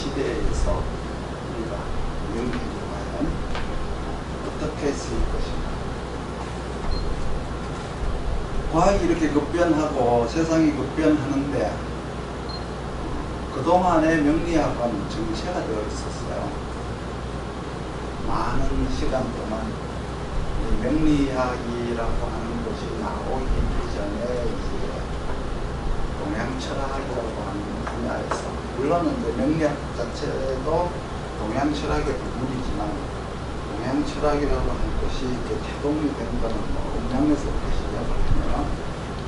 시대에서 우리가 명리학이 과연 어떻게 쓰일 것인가. 과학이 이렇게 급변하고 세상이 급변하는데 그동안의 명리학은 정체가 되어 있었어요. 많은 시간 동안 이 명리학이라고 하는 것이 나오기 이전에 이제 동양철학이라고 하는 분야에서, 물론 이제 명리학 자체도 동양철학의 부분이지만 동양철학이라고 하는 것이 이제 태동이 된 거는 뭐 음양에서 시작을 하면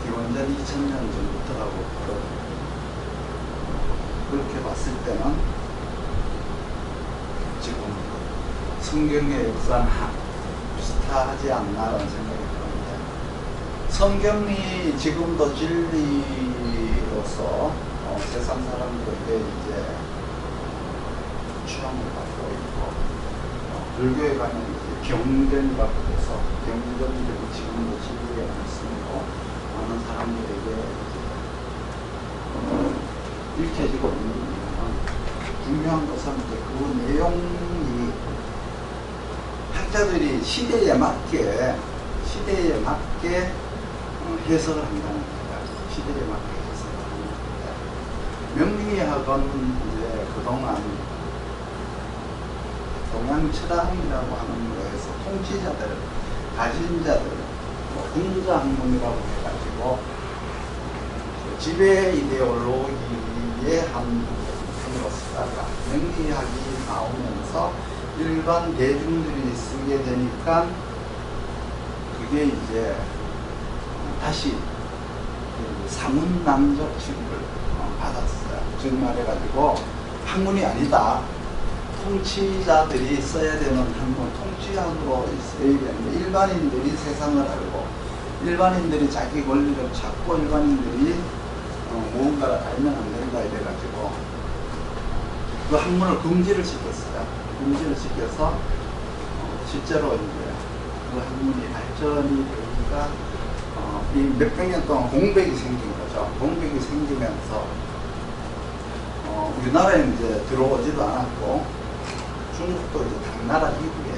기원전 2000년 전부터라고 그러거든요. 그렇게 봤을 때는 지금 성경의 역사는 비슷하지 않나라는 생각이 드는데, 성경이 지금도 진리로서 세상 사람들에게 이제 추앙을 받고 있고, 불교에 가면 이제 경전이라고 해서 경전들이 지금도 진리에 있으므로 많은 사람들에게 읽혀지고 있는 이유는, 중요한 것은 이제 그 내용이 학자들이 시대에 맞게 해석을 한다는 거예요. 시대에 맞게 해석을 하는 건데, 명리학은 이제 그동안 동양철학이라고 하는 거에서 통치자들, 가진 자들, 군자학문이라고 해가지고 지배 이데올로기의 한 부분으로 쓰다가 명리학이 나오면서 일반 대중들이 쓰게 되니까 그게 이제 다시 사문남적 취급을 받았어요. 즉 말해가지고 학문이 아니다, 통치자들이 써야 되는 학문, 통치학으로 써야 되는데, 일반인들이 세상을 알고 일반인들이 자기 권리를 찾고 일반인들이 무언가를 알면 안 된다 이래가지고 그 학문을 금지를 시켰어요. 금지를 시켜서 실제로 이제 그 학문이 발전이 되니까 이 몇백 년 동안 공백이 생긴 거죠. 공백이 생기면서 우리나라에 이제 들어오지도 않았고, 중국도 이제 당나라 이후에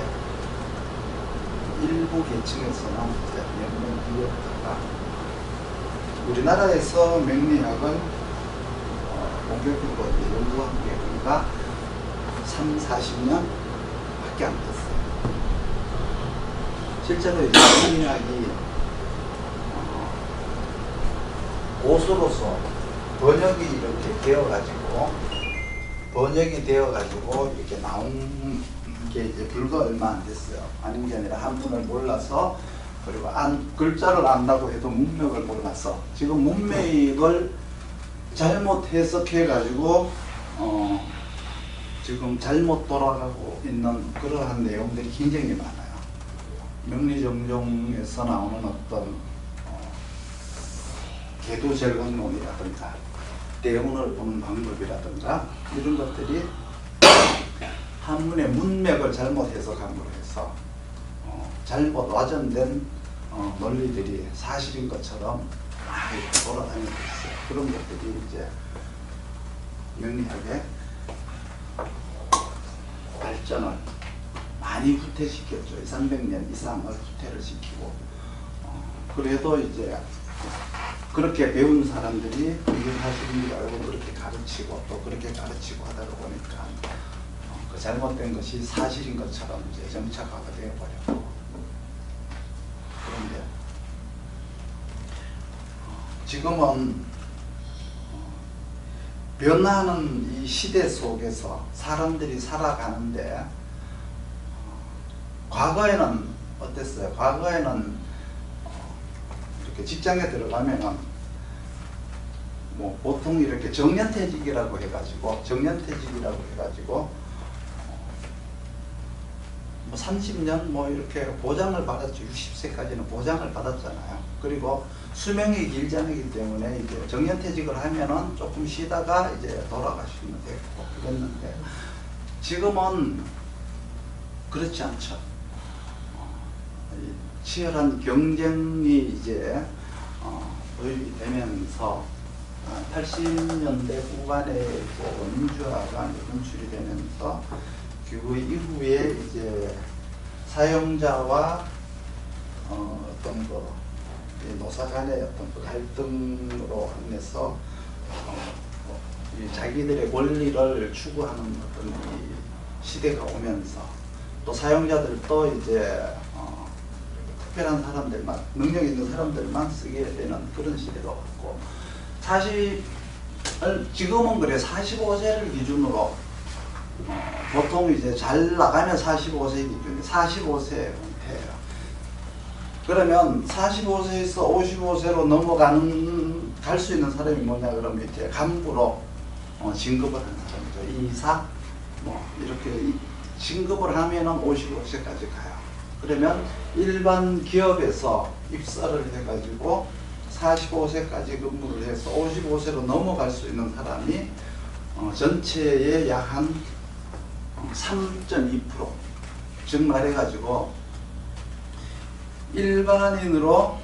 일부 계층에서는 이제 몇 년 뒤였다가 우리나라에서 명리학은 본격적으로 연구한 게 우리가 30-40년 밖에 안 됐어요. 실제로 이제 명리학이 고수로서 번역이 되어가지고 이렇게 나온 게 이제 불과 얼마 안 됐어요. 아닌 게 아니라 한문을 몰라서, 그리고 글자를 안다고 해도 문맥을 몰라서 지금 문맥을 잘못 해석해가지고 지금 잘못 돌아가고 있는 그러한 내용들이 굉장히 많아요. 명리정종에서 나오는 어떤 계도절강론이라든가 대운을 보는 방법이라든가 이런 것들이 한문의 문맥을 잘못 해석함으로 해서 잘못 와전된 논리들이 사실인 것처럼 막 이렇게 돌아다니고 있어요. 그런 것들이 이제 명리학의 발전을 많이 후퇴시켰죠. 300년 이상을 후퇴를 시키고, 그래도 이제 그렇게 배운 사람들이 이게 사실인 줄 알고 그렇게 가르치고 또 그렇게 가르치고 하다 보니까 그 잘못된 것이 사실인 것처럼 이제 정착화가 되어버렸고, 그런데 지금은 변화하는 이 시대 속에서 사람들이 살아가는데, 과거에는 어땠어요? 과거에는 이렇게 직장에 들어가면은 뭐 보통 이렇게 정년퇴직이라고 해가지고 뭐 30년 뭐 이렇게 보장을 받았죠. 60세까지는 보장을 받았잖아요. 그리고 수명이 길지 않기 때문에 이제 정년퇴직을 하면은 조금 쉬다가 이제 돌아가시면 되고 그랬는데, 지금은 그렇지 않죠. 치열한 경쟁이 이제 도입이 되면서 80년대 후반에 이제 민주화가 분출이 되면서 그 이후에 이제 사용자와 어떤 노사 간의 어떤 갈등으로 인해서 이 자기들의 권리를 추구하는 어떤 이 시대가 오면서 또 사용자들도 이제 특별한 사람들만, 능력 있는 사람들만 쓰게 되는 그런 시대가 왔고, 지금은 그래 45세를 기준으로 보통 이제 잘 나가면 45세 기준이 45세 은퇴예요. 그러면 45세에서 55세로 갈 수 있는 사람이 뭐냐 그러면 이제 간부로 진급을 하는 사람이죠. 이사 이렇게 진급을 하면은 55세까지 가요. 그러면 일반 기업에서 입사를 해가지고 45세까지 근무를 해서 55세로 넘어갈 수 있는 사람이 전체의 약 한 3.2%, 즉 말해가지고 일반인으로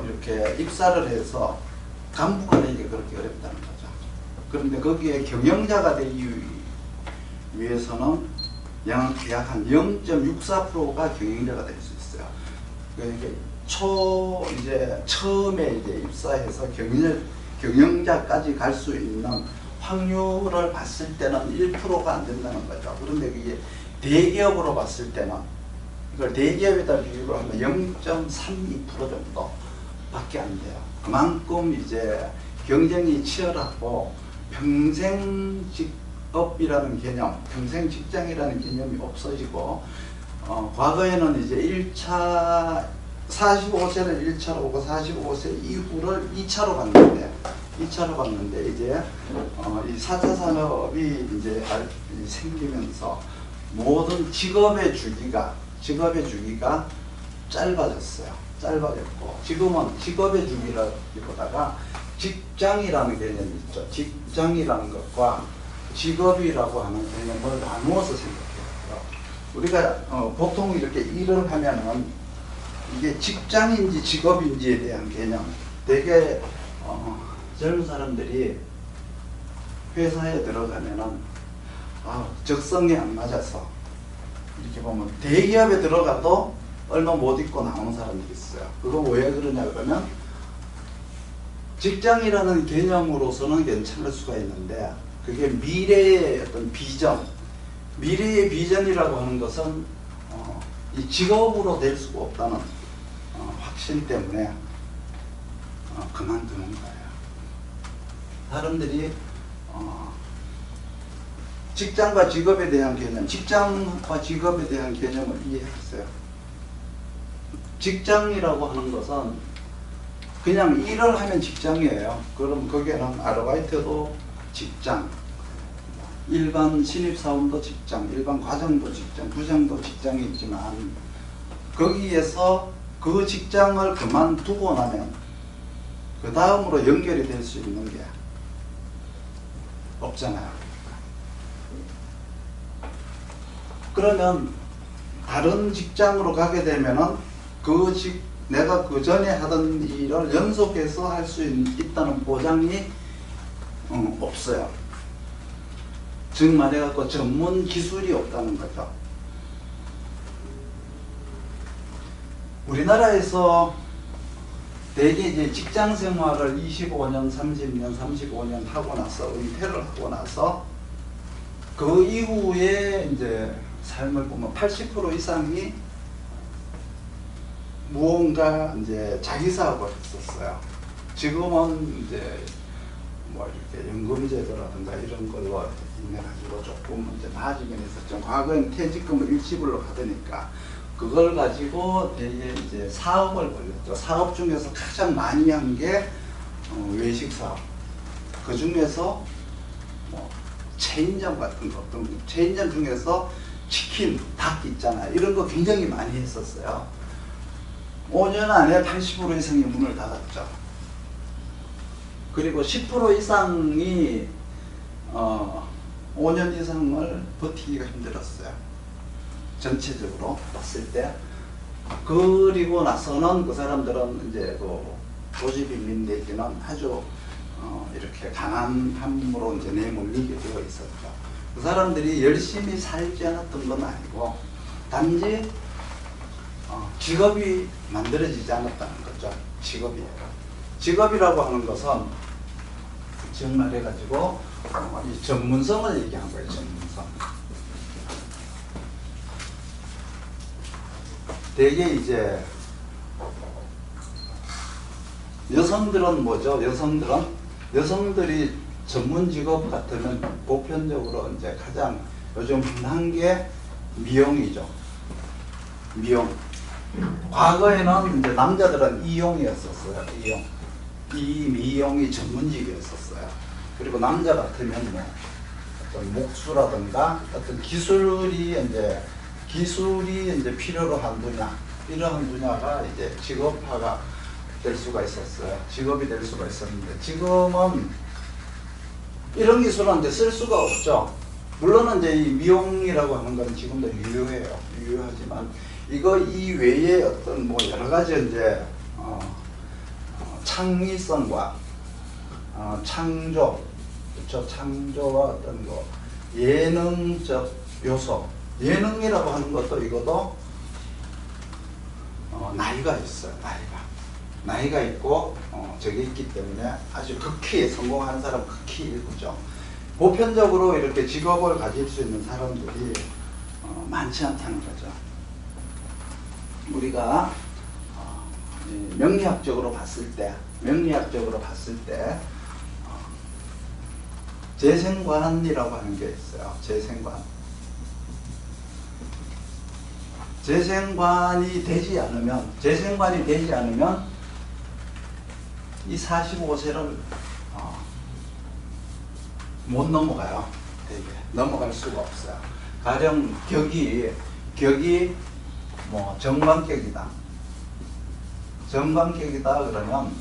이렇게 입사를 해서 간부가 되기 그렇게 어렵다는 거죠. 그런데 거기에 경영자가 되기 위해서는 약 한 0.64%가 경영자가 될 수 있어요. 그러니까 처음에 이제 입사해서 경영자까지 갈 수 있는 확률을 봤을 때는 1%가 안 된다는 거죠. 그런데 그게 대기업으로 봤을 때는 이걸 대기업에다 비교를 하면 0.32% 정도 밖에 안 돼요. 그만큼 이제 경쟁이 치열하고 평생 직업이라는 개념, 평생 직장이라는 개념이 없어지고, 과거에는 이제 45세를 1차로 오고 45세 이후를 2차로 갔는데 이제 이 4차 산업이 이제 생기면서 모든 직업의 주기가 짧아졌고, 지금은 직업의 주기라기보다가 직장이라는 개념이 있죠. 직장이라는 것과 직업이라고 하는 개념을 나누어서 생각해요. 우리가 보통 이렇게 일을 하면은 이게 직장인지 직업인지에 대한 개념, 되게 젊은 사람들이 회사에 들어가면은 적성에 안 맞아서 이렇게 보면 대기업에 들어가도 얼마 못 있고 나오는 사람들이 있어요. 그거 왜 그러냐 그러면 직장이라는 개념으로서는 괜찮을 수가 있는데, 그게 미래의 어떤 비전, 미래의 비전이라고 하는 것은 이 직업으로 될 수가 없다는 확신 때문에 그만두는 거예요. 사람들이 직장과 직업에 대한 개념, 직장과 직업에 대한 개념을 이해하세요. 직장이라고 하는 것은 그냥 일을 하면 직장이에요. 그럼 거기에는 아르바이트도 직장, 일반 신입사원도 직장, 일반 과장도 직장, 부장도 직장이 있지만, 거기에서 그 직장을 그만두고 나면 그 다음으로 연결이 될 수 있는 게 없잖아요. 그러면 다른 직장으로 가게 되면은 내가 그 전에 하던 일을 연속해서 할 수 있다는 보장이 없어요. 즉 말해갖고 전문 기술이 없다는 거죠. 우리나라에서 대개 이제 직장 생활을 25년, 30년, 35년 하고 나서 은퇴를 하고 나서 그 이후에 이제 삶을 보면 80% 이상이 무언가 이제 자기 사업을 했었어요. 지금은 이제 뭐 이렇게 연금제도라든가 이런 걸로 인해가지고 조금 이제 나아지긴 했었죠. 과거엔 퇴직금을 일시불로 받으니까 그걸 가지고 되게 이제 사업을 벌였죠. 사업 중에서 가장 많이 한 게 외식 사업. 그 중에서 뭐 체인점 같은 거, 체인점 중에서 치킨, 닭 있잖아요. 이런 거 굉장히 많이 했었어요. 5년 안에 80% 이상이 문을 닫았죠. 그리고 10% 이상이 5년 이상을 버티기가 힘들었어요. 전체적으로 봤을 때. 그리고 나서는 그 사람들은 이제 그 고집이 민내기는 아주 이렇게 가난함으로 이제 내몰리게 되어 있었죠. 그 사람들이 열심히 살지 않았던 건 아니고 단지 직업이 만들어지지 않았다는 거죠. 직업이에요. 직업이라고 하는 것은 정말 해가지고 이 전문성을 얘기한 거예요. 전문성. 대개 이제 여성들은 뭐죠? 여성들이 전문 직업 같으면 보편적으로 이제 가장 요즘 흔한 게 미용이죠. 미용. 과거에는 이제 남자들은 이용이었었어요. 미용이 전문직이었었어요. 그리고 남자 같으면 뭐 어떤 목수라든가 어떤 기술이 이제 필요로 한 분야, 이러한 분야가 이제 직업화가 될 수가 있었어요. 직업이 될 수가 있었는데 지금은 이런 기술은 이제 쓸 수가 없죠. 물론 이제 이 미용이라고 하는 건 지금도 유효해요. 유효하지만 이거 이외에 어떤 뭐 여러 가지 이제 창의성과 창조, 그렇죠? 창조와 어떤 거 예능적 요소, 예능이라고 하는 것도 이것도 나이가 있어요. 나이가 있고 저게 있기 때문에 아주 극히 성공하는 사람 극히 일부죠. 보편적으로 이렇게 직업을 가질 수 있는 사람들이 많지 않다는 거죠. 우리가 명리학적으로 봤을 때 재생관이라고 하는 게 있어요. 재생관이 되지 않으면 이 45세를 못 넘어가요. 되게 넘어갈 수가 없어요. 가령 격이 뭐 정관격이다 그러면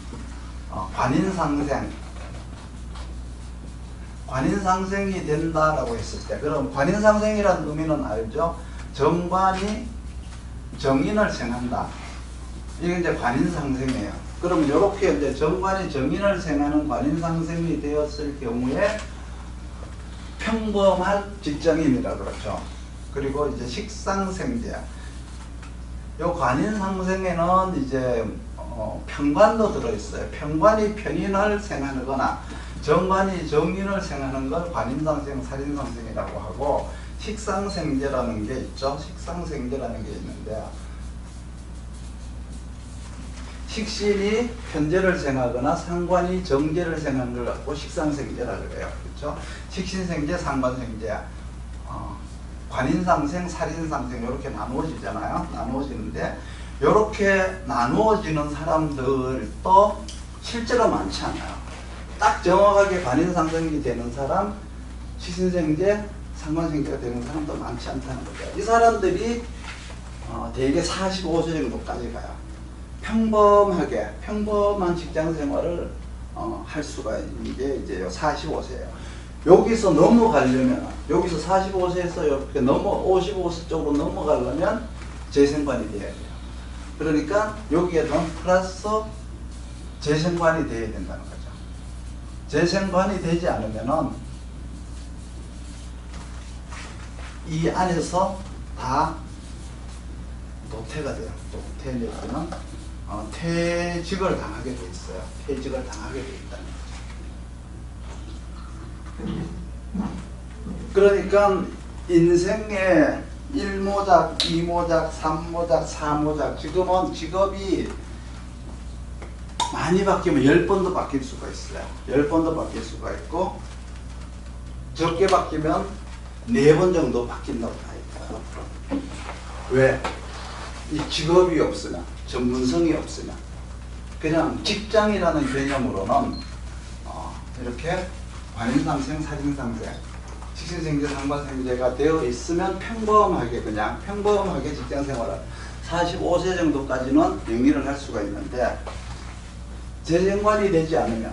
관인상생이 된다라고 했을 때, 그럼 관인상생이라는 의미는 알죠? 정관이 정인을 생한다. 이게 이제 관인상생이에요. 그럼 이렇게 이제 정관이 정인을 생하는 관인상생이 되었을 경우에 평범한 직장인이라 그렇죠. 그리고 이제 식상생제. 요 관인상생에는 이제 편관도 들어있어요. 편관이 편인을 생하거나 정관이 정인을 생하는 걸 관인상생, 살인상생이라고 하고, 식상생제라는 게 있죠. 식상생제라는 게 있는데, 식신이 편제를 생하거나 상관이 정제를 생하는 걸 갖고 식상생제라 그래요. 그렇죠? 식신생제, 상관생제, 관인상생, 살인상생 이렇게 나누어지잖아요. 나누어지는데 이렇게 나누어지는 사람들도 실제로 많지 않아요. 딱 정확하게 관인상생이 되는 사람, 식신생제, 상관생제가 되는 사람도 많지 않다는 거죠. 이 사람들이 대개 45세 정도까지 가요. 평범한 직장 생활을 할 수가 있는 게 이제 45세예요. 여기서 넘어가려면, 여기서 45세에서 이렇게 55세 쪽으로 넘어가려면 재생관이 돼야 돼요. 그러니까 여기에는 플러스 재생관이 돼야 된다는 거죠. 재생관이 되지 않으면은 이 안에서 다 노태가 돼요. 노태 내지는 퇴직을 당하게 돼 있어요. 퇴직을 당하게 돼 있다는 거죠. 그러니까 인생의 1모작, 2모작, 3모작, 4모작, 지금은 직업이 많이 바뀌면 10번도 바뀔 수가 있어요. 10번도 바뀔 수가 있고, 적게 바뀌면 4번 정도 바뀐다고 하니까요. 왜? 이 직업이 없으면, 전문성이 없으면, 그냥 직장이라는 개념으로는 이렇게 관인상생, 살인상생, 식신생제, 상관생제가 되어 있으면 평범하게 직장생활을 45세 정도까지는 영위를 할 수가 있는데, 재생관이 되지 않으면,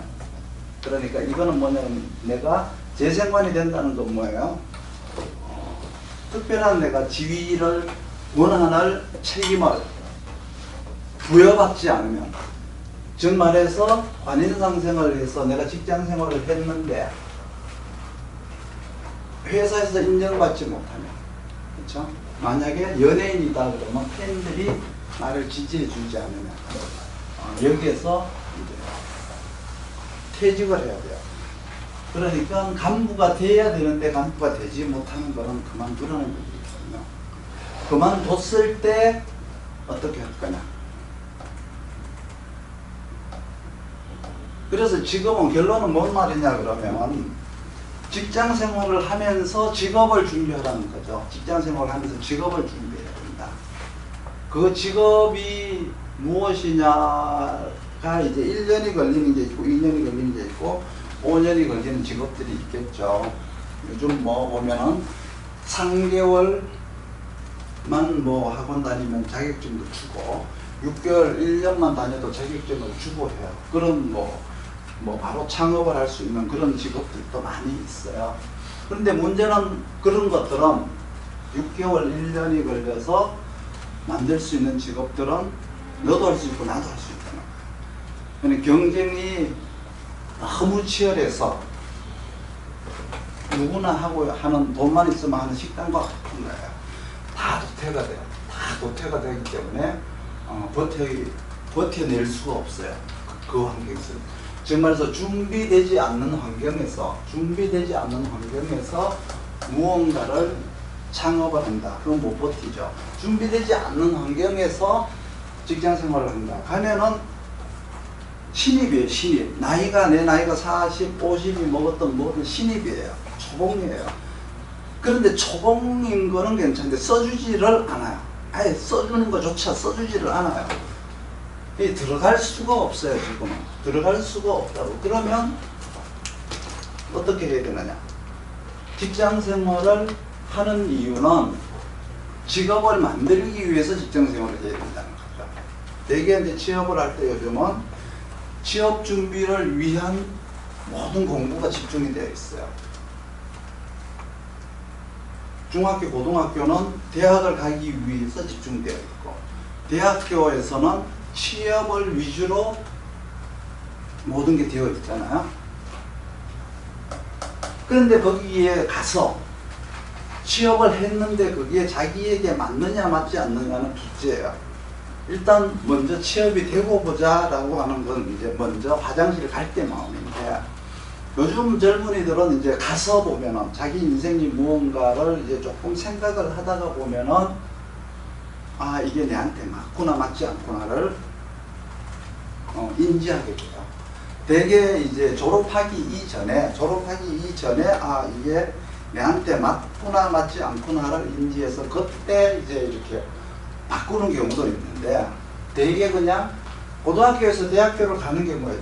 그러니까 이거는 뭐냐면 내가 재생관이 된다는 건 뭐예요? 특별한 내가 지위를 원하는 책임을 부여받지 않으면, 즉 말해서 관인상 생활을 해서 내가 직장 생활을 했는데 회사에서 인정받지 못하면, 그렇죠? 만약에 연예인이다 그러면 팬들이 나를 지지해 주지 않으면 여기에서 이제 퇴직을 해야 돼요. 그러니까 간부가 돼야 되는데 간부가 되지 못하는 거는 그만두라는 얘기거든요. 그만뒀을 때 어떻게 할 거냐. 그래서 지금은 결론은 뭔 말이냐 그러면 직장 생활을 하면서 직업을 준비하라는 거죠. 직장 생활을 하면서 직업을 준비해야 된다. 그 직업이 무엇이냐가 이제 1년이 걸리는 게 있고 2년이 걸리는 게 있고 5년이 걸리는 직업들이 있겠죠. 요즘 뭐 보면은 3개월만 뭐 학원 다니면 자격증도 주고 6개월, 1년만 다녀도 자격증을 주고 해요. 그런 뭐 바로 창업을 할 수 있는 그런 직업들도 많이 있어요. 그런데 문제는 그런 것들은 6개월, 1년이 걸려서 만들 수 있는 직업들은 너도 할 수 있고 나도 할 수 있다는 거예요. 그러니까 경쟁이 너무 치열해서 누구나 하고 하는 돈만 있으면 하는 식당과 같은 거예요. 다 도태가 돼요. 다 도태가 되기 때문에 버텨낼 수가 없어요. 그 환경에서. 즉 말해서 준비되지 않는 환경에서 무언가를 창업을 한다. 그건 못 버티죠. 준비되지 않는 환경에서 직장 생활을 한다. 가면은 신입이에요, 신입. 내 나이가 40, 50이 먹었던 모든 신입이에요. 초봉이에요. 그런데 초봉인 거는 괜찮은데 써주지를 않아요. 아예 써주는 것조차 써주지를 않아요. 들어갈 수가 없어요, 지금은. 들어갈 수가 없다고. 그러면 어떻게 해야 되느냐. 직장 생활을 하는 이유는 직업을 만들기 위해서 직장 생활을 해야 된다는 거죠. 대개 이제 취업을 할 때 요즘은 취업 준비를 위한 모든 공부가 집중이 되어 있어요. 중학교, 고등학교는 대학을 가기 위해서 집중되어 있고, 대학교에서는 취업을 위주로 모든 게 되어 있잖아요. 그런데 거기에 가서 취업을 했는데 그게 자기에게 맞느냐 맞지 않느냐는 둘째예요. 일단 먼저 취업이 되고 보자라고 하는 건 이제 먼저 화장실 갈 때 마음인데, 요즘 젊은이들은 이제 가서 보면은 자기 인생이 무언가를 이제 조금 생각을 하다가 보면은 아, 이게 내한테 맞구나 맞지 않구나를 인지하게 돼요. 대개 이제 졸업하기 이전에 아, 이게 내한테 맞구나 맞지 않구나를 인지해서 그때 이제 이렇게 바꾸는 경우도 있는데, 대개 그냥 고등학교에서 대학교를 가는 경우에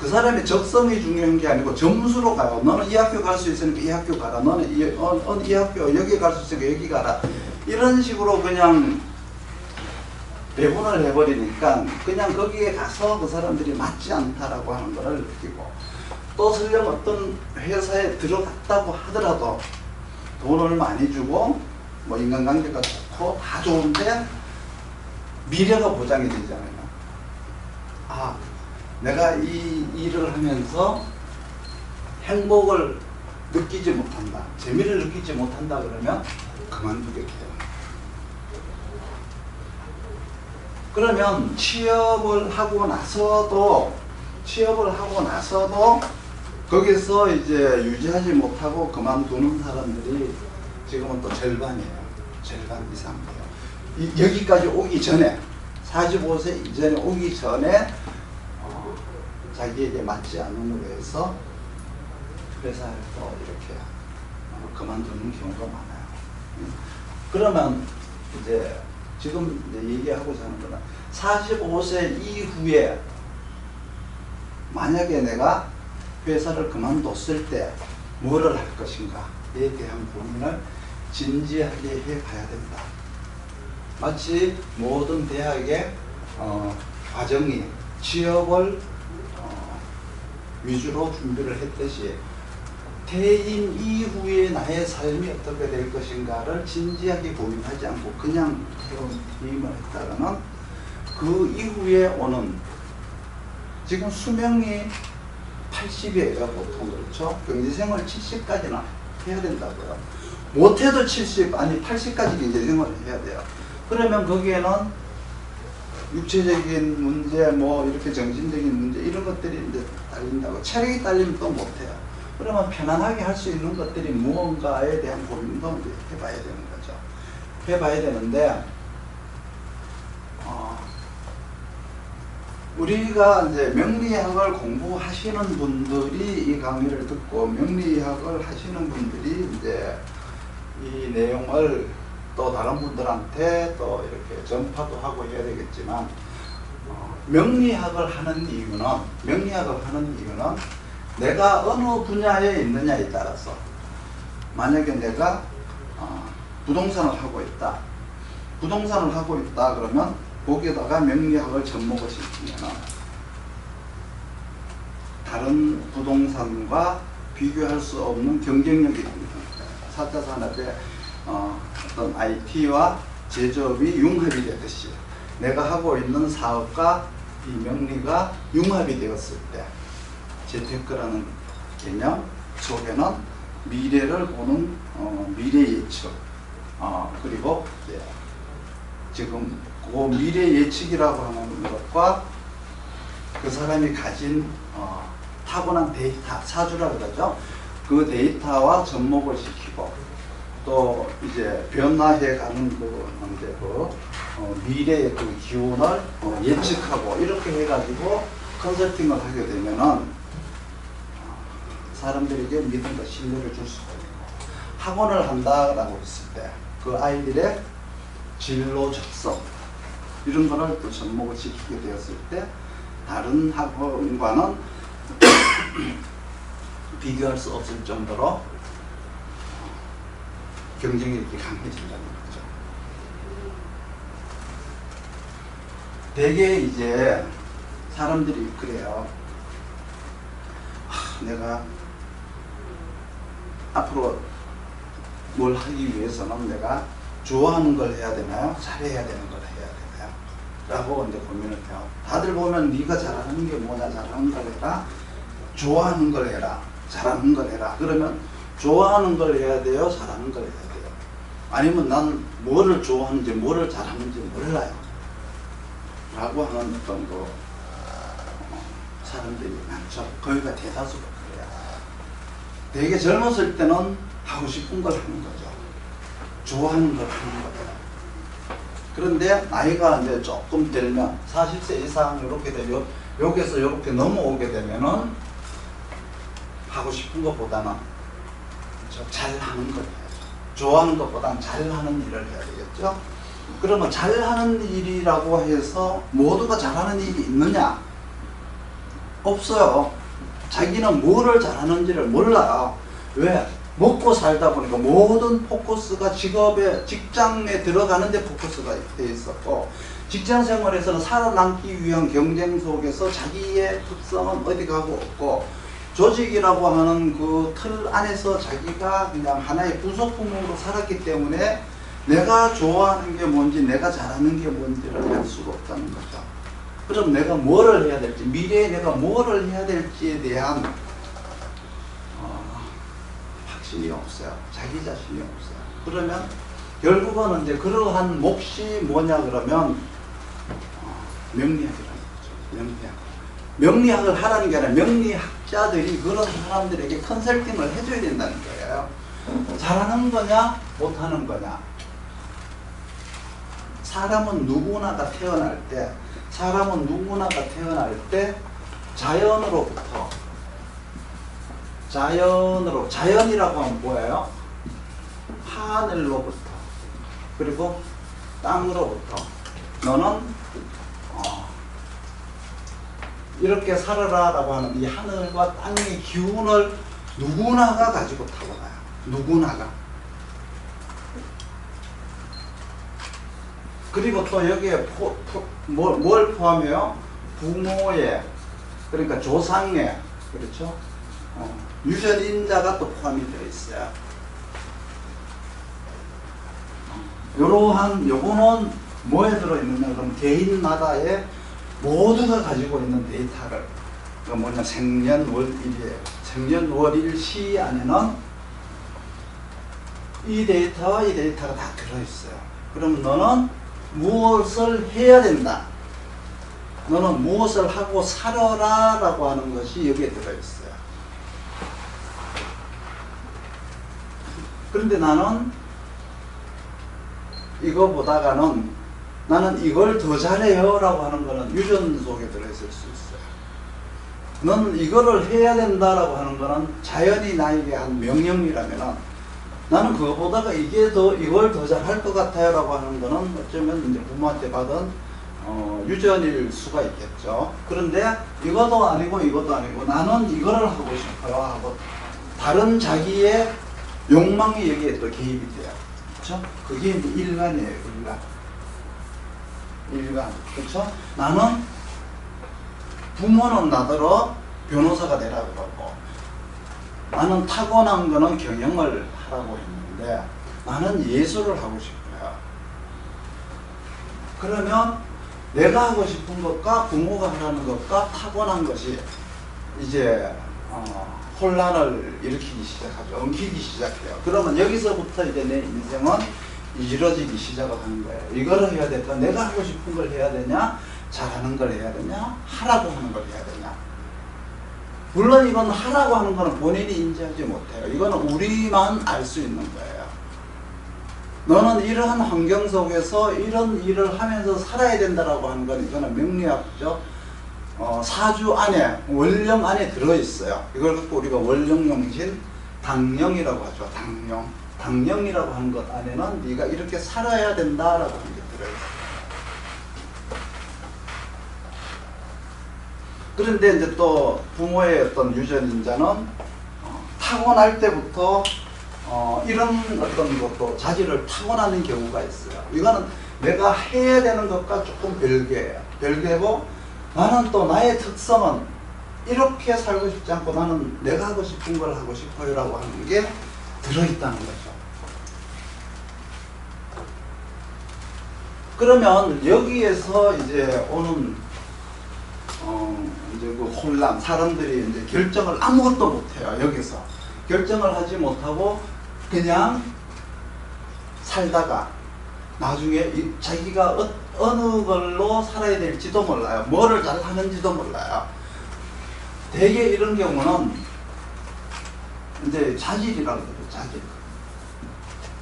그 사람의 적성이 중요한 게 아니고 점수로 가요. 너는 이 학교 갈 수 있으니까 이 학교 가라. 너는 이 학교 여기 갈 수 있으니까 여기 가라. 이런 식으로 그냥 배분을 해버리니까 그냥 거기에 가서 그 사람들이 맞지 않다라고 하는 것을 느끼고, 또 설령 어떤 회사에 들어갔다고 하더라도 돈을 많이 주고 뭐 인간관계가 좋고 다 좋은데 미래가 보장이 되잖아요. 아, 내가 이 일을 하면서 행복을 느끼지 못한다, 재미를 느끼지 못한다 그러면 그만두겠대요. 그러면 취업을 하고 나서도 거기서 이제 유지하지 못하고 그만두는 사람들이 지금은 또 절반이에요. 절반 이상이에요. 여기까지 오기 전에, 45세 이전에 오기 전에 자기에게 맞지 않는 거에 해서 회사를 또 이렇게 그만두는 경우가 많아요. 그러면 이제 지금 이제 얘기하고자 하는 거는 45세 이후에 만약에 내가 회사를 그만뒀을 때 뭐를 할 것인가에 대한 고민을 진지하게 해봐야 된다. 마치 모든 대학의 과정이 취업을 위주로 준비를 했듯이 퇴임 이후에 나의 삶이 어떻게 될 것인가를 진지하게 고민하지 않고 그냥 퇴임을 했다가는 그 이후에 오는 지금 수명이 80이에요. 보통 그렇죠. 경제생활 70까지는 해야 된다고요. 못해도 70 아니 80까지 경제생활을 해야 돼요. 그러면 거기에는 육체적인 문제 뭐 이렇게 정신적인 문제 이런 것들이 이제 딸린다고. 체력이 딸리면 또 못해요. 그러면 편안하게 할 수 있는 것들이 무언가에 대한 고민도 이제 해봐야 되는 거죠. 해봐야 되는데 우리가 이제 명리학을 공부하시는 분들이 이 강의를 듣고 명리학을 하시는 분들이 이제 이 내용을 또 다른 분들한테 또 이렇게 전파도 하고 해야 되겠지만 명리학을 하는 이유는 내가 어느 분야에 있느냐에 따라서 만약에 내가 부동산을 하고 있다 그러면 거기에다가 명리학을 접목을 시키면 다른 부동산과 비교할 수 없는 경쟁력이 됩니다. 4차 산업의 어떤 IT와 제조업이 융합이 되듯이 내가 하고 있는 사업과 이 명리가 융합이 되었을 때 재테크라는 개념 속에는 미래를 보는 미래 예측 그리고 지금 그 미래 예측이라고 하는 것과 그 사람이 가진 타고난 데이터, 사주라고 그러죠. 그 데이터와 접목을 시키고 또 이제 변화해가는 미래의 그 기운을 예측하고 이렇게 해가지고 컨설팅을 하게 되면은 사람들에게 믿음과 신뢰를 줄 수가 있고 학원을 한다라고 했을 때 그 아이들의 진로 적성 이런 거를 또 접목을 시키게 되었을 때 다른 학원과는 비교할 수 없을 정도로 경쟁력이 강해진다는 거죠. 대개 이제 사람들이 그래요. 내가 앞으로 뭘 하기 위해서는 내가 좋아하는 걸 해야 되나요? 잘해야 되는 걸 해야 되나요? 라고 이제 고민을 해요. 다들 보면 네가 잘하는 게 뭐냐, 잘하는 걸 해라, 좋아하는 걸 해라, 잘하는 걸 해라. 그러면 좋아하는 걸 해야 돼요? 잘하는 걸 해야 돼요? 아니면 난 뭐를 좋아하는지 뭐를 잘하는지 몰라요 라고 하는 어떤 그 사람들이 많죠. 거기가 대다수가 그래요. 되게 젊었을 때는 하고 싶은 걸 하는 거죠. 좋아하는 걸 하는 거예요. 그런데 나이가 이제 조금 들면 40세 이상 이렇게 되면 여기서 이렇게 넘어오게 되면은 하고 싶은 것보다는 잘하는 걸 해야죠. 좋아하는 것보다는 잘하는 일을 해야 되겠죠. 그러면 잘하는 일이라고 해서 모두가 잘하는 일이 있느냐? 없어요. 자기는 뭐를 잘하는지를 몰라요. 왜? 먹고 살다 보니까 모든 포커스가 직장에 들어가는 데 포커스가 돼 있었고, 직장 생활에서는 살아남기 위한 경쟁 속에서 자기의 특성은 어디 가고 없고, 조직이라고 하는 그 틀 안에서 자기가 그냥 하나의 부속품으로 살았기 때문에 내가 좋아하는 게 뭔지, 내가 잘하는 게 뭔지를 알 수가 없다는 거죠. 그럼 내가 뭐를 해야 될지, 미래에 내가 뭐를 해야 될지에 대한 확신이 없어요. 자기 자신이 없어요. 그러면 결국은 이제 그러한 몫이 뭐냐 그러면 명리학이라는 거죠. 명리학을 하라는 게 아니라 명리학자들이 그런 사람들에게 컨설팅을 해줘야 된다는 거예요. 잘하는 거냐 못하는 거냐. 사람은 누구나가 태어날 때 자연으로부터 자연이라고 하면 뭐예요? 하늘로부터 그리고 땅으로부터 너는 이렇게 살아라 라고 하는 이 하늘과 땅의 기운을 누구나가 가지고 타고나요. 누구나가. 그리고 또 여기에 뭘 포함해요? 부모의, 그러니까 조상의, 그렇죠? 유전인자가 또 포함이 되어 있어요. 요거는 뭐에 들어있느냐 그럼 개인마다의 모두가 가지고 있는 데이터를, 그 뭐냐, 생년월일이에요. 생년월일 시 안에는 이 데이터와 이 데이터가 다 들어있어요. 그럼 너는 무엇을 해야 된다, 너는 무엇을 하고 살아라 라고 하는 것이 여기에 들어있어요. 그런데 나는 이거 보다가는 나는 이걸 더 잘해요 라고 하는 거는 유전 속에 들어있을 수 있어요. 넌 이거를 해야 된다라고 하는 거는 자연이 나에게 한 명령이라면은 나는 그거보다가 이걸 더 잘할 것 같아요 라고 하는 거는 어쩌면 이제 부모한테 받은 유전일 수가 있겠죠. 그런데 이것도 아니고 이것도 아니고 나는 이거를 하고 싶어요 하고 다른 자기의 욕망이 여기에 또 개입이 돼요. 그렇죠? 그게 이제 일간이에요. 일간. 그렇죠? 나는 부모는 나더러 변호사가 되라고 그러고 나는 타고난 거는 경영을 하라고 했는데 나는 예술을 하고 싶어요. 그러면 내가 하고 싶은 것과 부모가 하라는 것과 타고난 것이 이제 혼란을 일으키기 시작하죠. 엉키기 시작해요. 그러면 여기서부터 이제 내 인생은 이루어지기 시작을 하는 거예요. 이거를 해야 될까? 내가 하고 싶은 걸 해야 되냐? 잘하는 걸 해야 되냐? 하라고 하는 걸 해야 되냐? 물론 이건 하라고 하는 거는 본인이 인지하지 못해요. 이거는 우리만 알 수 있는 거예요. 너는 이러한 환경 속에서 이런 일을 하면서 살아야 된다라고 하는 건 이거는 명리학적 사주 안에, 원령 안에 들어있어요. 이걸 갖고 우리가 원령용신, 당령이라고 하죠. 당령이라고 하는 것 안에는 네가 이렇게 살아야 된다라고 하는 게 들어있어요. 그런데 이제 또 부모의 어떤 유전인자는 타고날 때부터 이런 어떤 것도 자질을 타고나는 경우가 있어요. 이거는 내가 해야 되는 것과 조금 별개예요. 별개고 나는 또 나의 특성은 이렇게 살고 싶지 않고 나는 내가 하고 싶은 걸 하고 싶어요 라고 하는 게 들어있다는 거죠. 그러면 여기에서 이제 오는 이제 그 혼란, 사람들이 이제 결정을 아무것도 못해요. 여기서 결정을 하지 못하고 그냥 살다가 나중에 자기가 어느 걸로 살아야 될지도 몰라요. 뭐를 잘 하는지도 몰라요. 대개 이런 경우는 이제 자질이라고 그래요. 자질.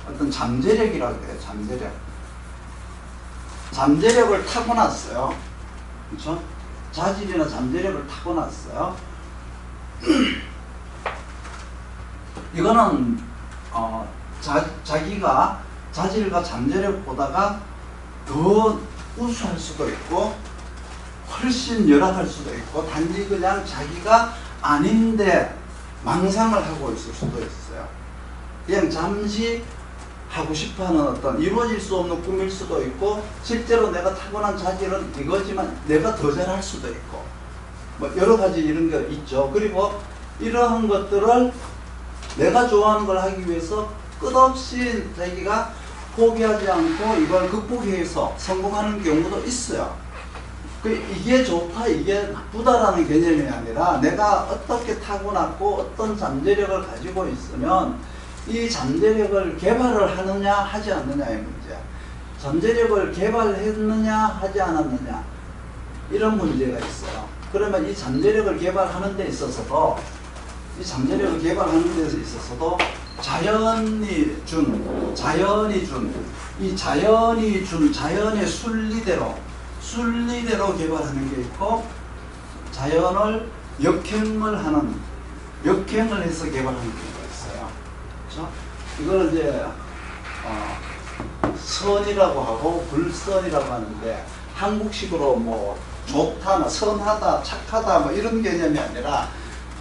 어떤 잠재력이라고 그래요. 잠재력을 타고났어요. 그렇죠? 자질이나 잠재력을 타고났어요. 이거는 자기가 자질과 잠재력보다가 더 우수할 수도 있고 훨씬 열악할 수도 있고 단지 그냥 자기가 아닌데 망상을 하고 있을 수도 있어요. 그냥 잠시 하고 싶어하는 어떤 이루어질 수 없는 꿈일 수도 있고 실제로 내가 타고난 자질은 이거지만 내가 더 잘할 수도 있고 뭐 여러 가지 이런 게 있죠. 그리고 이러한 것들을 내가 좋아하는 걸 하기 위해서 끝없이 자기가 포기하지 않고 이걸 극복해서 성공하는 경우도 있어요. 이게 좋다, 이게 나쁘다라는 개념이 아니라 내가 어떻게 타고났고 어떤 잠재력을 가지고 있으면 이 잠재력을 개발을 하느냐 하지 않느냐의 문제. 잠재력을 개발했느냐 하지 않았느냐 이런 문제가 있어요. 그러면 이 잠재력을 개발하는 데 있어서도 자연이 준 이 자연의 순리대로 개발하는 게 있고 자연을 역행을 해서 개발하는 경우가 있어요. 그렇죠? 이걸 이제 선이라고 하고 불선이라고 하는데 한국식으로 뭐 좋다, 선하다, 착하다 뭐 이런 개념이 아니라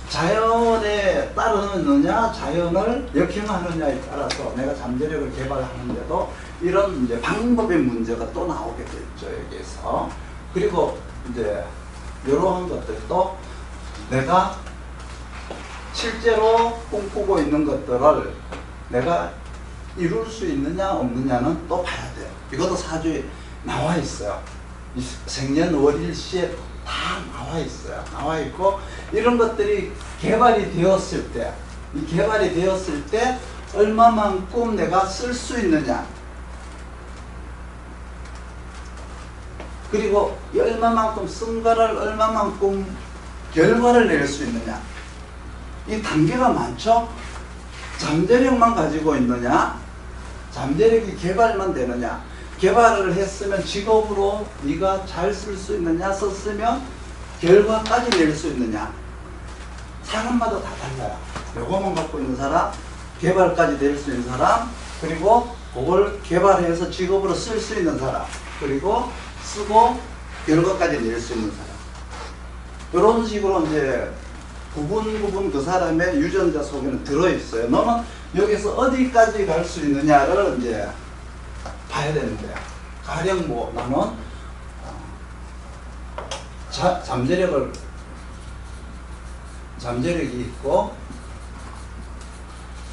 자연에 따르느냐 자연을 역행하느냐에 따라서 내가 잠재력을 개발하는데도 이런 이제 방법의 문제가 또 나오게 됐죠. 여기에서. 그리고 이제 이러한 것들도 내가 실제로 꿈꾸고 있는 것들을 내가 이룰 수 있느냐 없느냐는 또 봐야 돼요. 이것도 사주에 나와 있어요. 이 생년월일시에 다 나와 있어요. 나와 있고 이런 것들이 개발이 되었을 때, 이 개발이 되었을 때 얼마만큼 내가 쓸 수 있느냐, 그리고 얼마만큼 쓴 거를 얼마만큼 결과를 낼 수 있느냐, 이 단계가 많죠. 잠재력만 가지고 있느냐, 잠재력이 개발만 되느냐, 개발을 했으면 직업으로 네가 잘 쓸 수 있느냐, 썼으면 결과까지 낼 수 있느냐, 사람마다 다 달라요. 요거만 갖고 있는 사람, 개발까지 될 수 있는 사람, 그리고 그걸 개발해서 직업으로 쓸 수 있는 사람, 그리고 쓰고 결과까지 낼 수 있는 사람. 이런 식으로 이제 부분 그 사람의 유전자 속에는 들어있어요. 너는 여기서 어디까지 갈 수 있느냐를 이제 봐야 되는데, 가령 뭐 나는 잠재력이 있고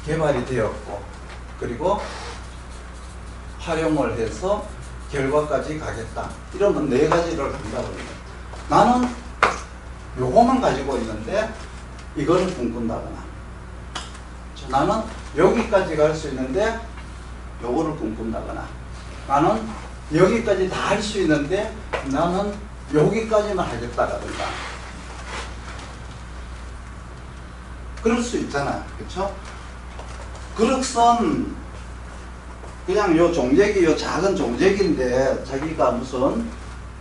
개발이 되었고 그리고 활용을 해서 결과까지 가겠다. 이런 건 네 가지를 한다고 해요. 나는 요거만 가지고 있는데 이거를 꿈꾼다거나, 나는 여기까지 갈 수 있는데 요거를 꿈꾼다거나, 나는 여기까지 다 할 수 있는데 나는 여기까지만 하겠다라든가, 그럴 수 있잖아요. 그렇죠? 그릇은 그냥 요 종재기, 요 작은 종재기인데 자기가 무슨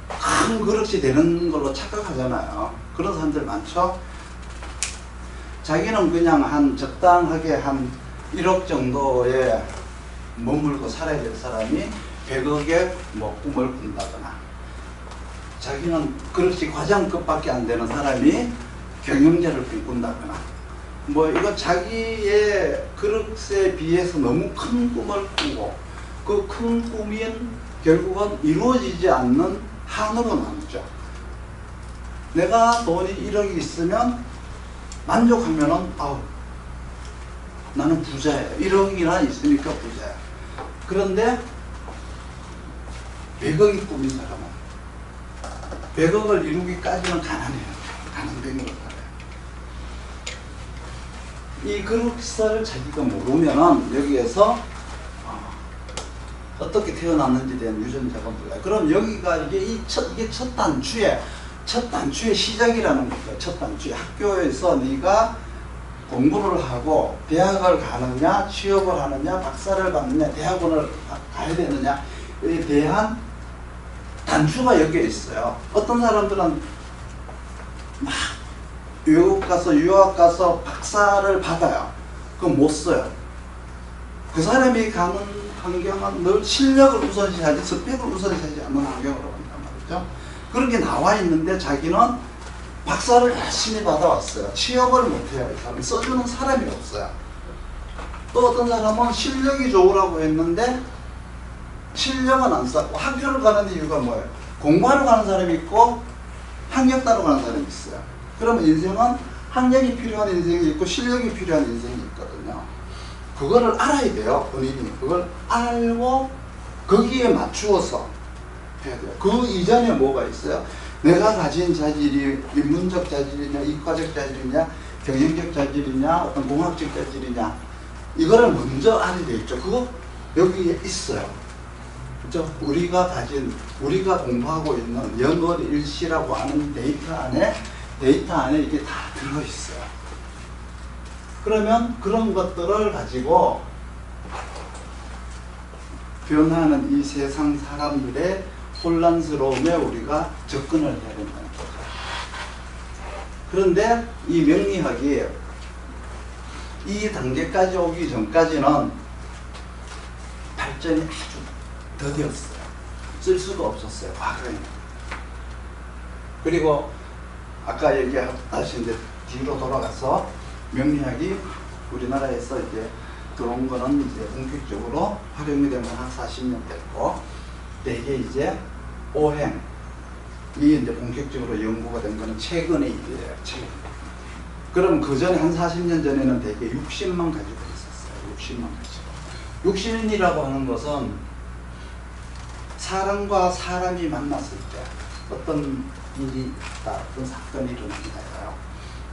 큰 그릇이 되는 걸로 착각하잖아요. 그런 사람들 많죠? 자기는 그냥 한 적당하게 한 1억 정도에 머물고 살아야 될 사람이 100억의 뭐 꿈을 꾼다거나, 자기는 그릇이 과장급밖에 안 되는 사람이 경영자를 꿈꾼다거나, 뭐 이거 자기의 그릇에 비해서 너무 큰 꿈을 꾸고 그 큰 꿈이 결국은 이루어지지 않는 한으로 나누죠. 내가 돈이 1억이 있으면 만족하면은 나는 부자예요. 1억이나 있으니까 부자야. 그런데 100억이 꿈인 사람은 100억을 이루기까지는 가난해요. 가난뱅이로 살아요. 이 그릇을 자기가 모르면은 여기에서 어떻게 태어났는지에 대한 유전자가 몰라요. 그럼 여기가 이게 첫 단추의 시작이라는 거죠. 첫 단추. 학교에서 네가 공부를 하고 대학을 가느냐, 취업을 하느냐, 박사를 받느냐, 대학원을 가야 되느냐에 대한 단추가 여기에 있어요. 어떤 사람들은 막 외국 가서 유학 가서 박사를 받아요. 그건 못 써요. 그 사람이 가는 환경은 늘 실력을 우선시하지 스펙을 우선시하지 않는 환경으로 간단 말이죠. 그런 게 나와 있는데 자기는 박사를 열심히 받아왔어요. 취업을 못해요. 이 사람이 써주는 사람이 없어요. 또 어떤 사람은 실력이 좋으라고 했는데 실력은 안 쌓고 학교를 가는 이유가 뭐예요? 공부하러 가는 사람이 있고 학력 따러 가는 사람이 있어요. 그러면 인생은 학력이 필요한 인생이 있고 실력이 필요한 인생이 있거든요. 그거를 알아야 돼요. 본인이 그걸 알고 거기에 맞추어서 해야 돼요. 그 이전에 뭐가 있어요? 내가 가진 자질이 인문적 자질이냐, 이과적 자질이냐, 경영적 자질이냐, 어떤 공학적 자질이냐, 이거를 먼저 알아야 되겠죠. 그거 여기에 있어요. 그죠? 우리가 공부하고 있는 연월일시라고 하는 데이터 안에 이게 다 들어있어요. 그러면 그런 것들을 가지고 변하는 이 세상 사람들의 혼란스러움에 우리가 접근을 해야 된다는 거죠. 그런데 이 명리학이 이 단계까지 오기 전까지는 발전이 아주 더디었어요. 쓸 수가 없었어요. 과거에는. 그리고 아까 얘기하신 데 뒤로 돌아가서 명리학이 우리나라에서 이제 들어온 거는 이제 본격적으로 활용이 된 건 한 40년 됐고, 대개 이제 오행이 이제 본격적으로 연구가 된 거는 최근의 일이에요. 최근. 그럼 그 전에 한 40년 전에는 대개 60만 가지고 있었어요. 60만 가지고. 육신이라고 하는 것은 사람과 사람이 만났을 때 어떤 일이 있다, 어떤 사건이 일어납니다요.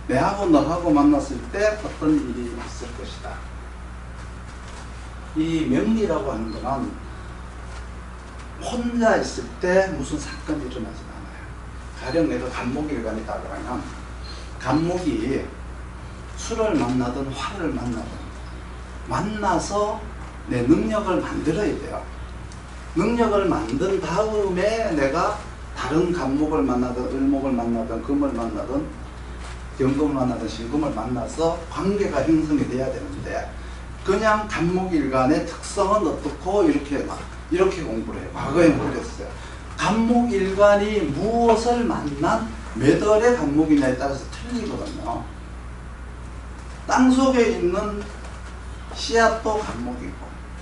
내하고 너하고 만났을 때 어떤 일이 있을 것이다. 이 명리라고 하는 거는 혼자 있을 때 무슨 사건이 일어나지 않아요. 가령 내가 간목일관이다 그러면 간목이 술을 만나든 화를 만나든 만나서 내 능력을 만들어야 돼요. 능력을 만든 다음에 내가 다른 간목을 만나든 을목을 만나든 금을 만나든 경금을 만나든 신금을 만나서 관계가 형성이 돼야 되는데 그냥 간목일간의 특성은 어떻고 이렇게 공부를 해요. 과거에 그랬어요. 간목일간이 무엇을 만난 몇 월의 간목이냐에 따라서 틀리거든요. 땅속에 있는 씨앗도 간목이고,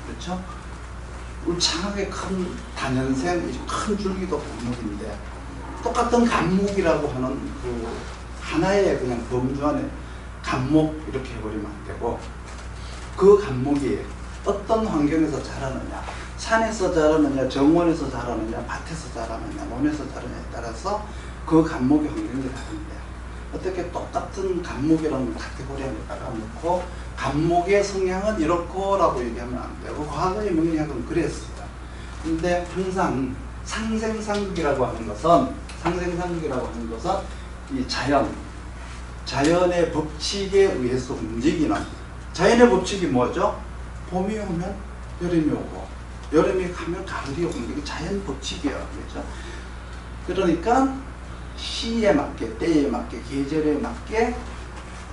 그렇죠? 울창하게 큰 단연생, 큰 줄기도 간목인데 똑같은 간목이라고 하는 그 하나의 그냥 범주 안에 간목 이렇게 해버리면 안 되고, 그 간목이 어떤 환경에서 자라느냐, 산에서 자라느냐, 정원에서 자라느냐, 밭에서 자라느냐, 논에서 자라느냐에 따라서 그 간목의 환경이 다른데, 어떻게 똑같은 간목이라는 카테고리 안에 깔아놓고 간목의 성향은 이렇고라고 얘기하면 안 되고, 과거의 명리학은 그랬어요. 근데 항상 상생상극이라고 하는 것은 이 자연의 법칙에 의해서 움직이는, 자연의 법칙이 뭐죠? 봄이 오면 여름이 오고 여름이 가면 가을이 오는 게 자연 법칙이에요. 그렇죠? 그러니까 시에 맞게, 때에 맞게, 계절에 맞게